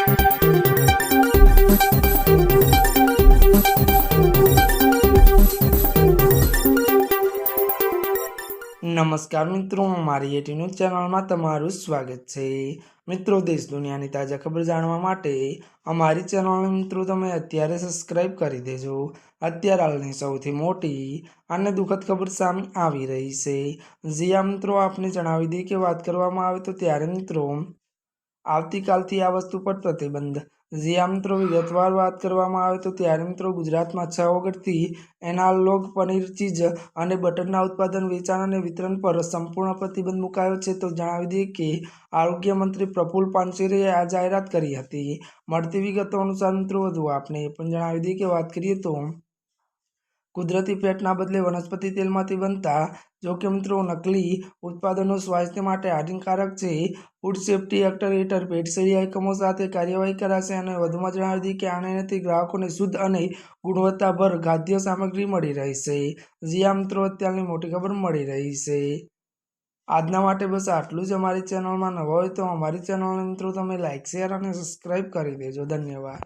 नमस्कार मित्रों, मारी एटी न्यूज चैनल में तमारुं स्वागत है। मित्रों, देश दुनियानी ताजा खबर जाणवा माटे अमारी चैनल ने मित्रों तमे अत्यारे सब्सक्राइब करी देजो। अत्यार हालनी सौथी मोटी अने दुखद खबर सामे आवी रही छे। जी मित्रों, आपने जणावी दी के बात करवामां आवे तो त्यारे मित्रों आवतीकालथी आ वस्तु पर प्रतिबंध। जी मित्रों, विगतवार बात करवामां आवे तो त्यारे मित्रों गुजरात में 6 ऑगस्टथी एनालॉग पनीर चीज अने बटरना उत्पादन वेचाण अने वितरण पर संपूर्ण प्रतिबंध मुकायो छे। तो जणावी दीए के आरोग्य मंत्री प्रफुल्ल पानसेरे आ जाहेरात करी हती। मळती विगतो अनुसार मित्रों वधु आपने पण जणावी दीए के बात करीए तो कुदरती फेटना बदले वनस्पति तेलमांथी बनता जो कि मित्रों नकली उत्पादनों स्वास्थ्य माटे हानिकारक छे। फूड सेफ्टी एक्ट हेठळ भेटसेड़ी एकमो साथे कार्यवाही कराशे अने वधुमां जणावी दीए के आनेથી ग्राहकोने शुद्ध अने गुणवत्ताभर खाद्य सामग्री मळी रहेशे। जी मित्रों, अत्याરની मोटी खबर मळी रही छे। આજના માટે બસ આટલું જ। અમારી ચેનલમાં નવા હોય તો અમારી ચેનલને મિત્રો તમે લાઇક, શેર અને સબસ્ક્રાઇબ કરી દેજો। ધન્યવાદ।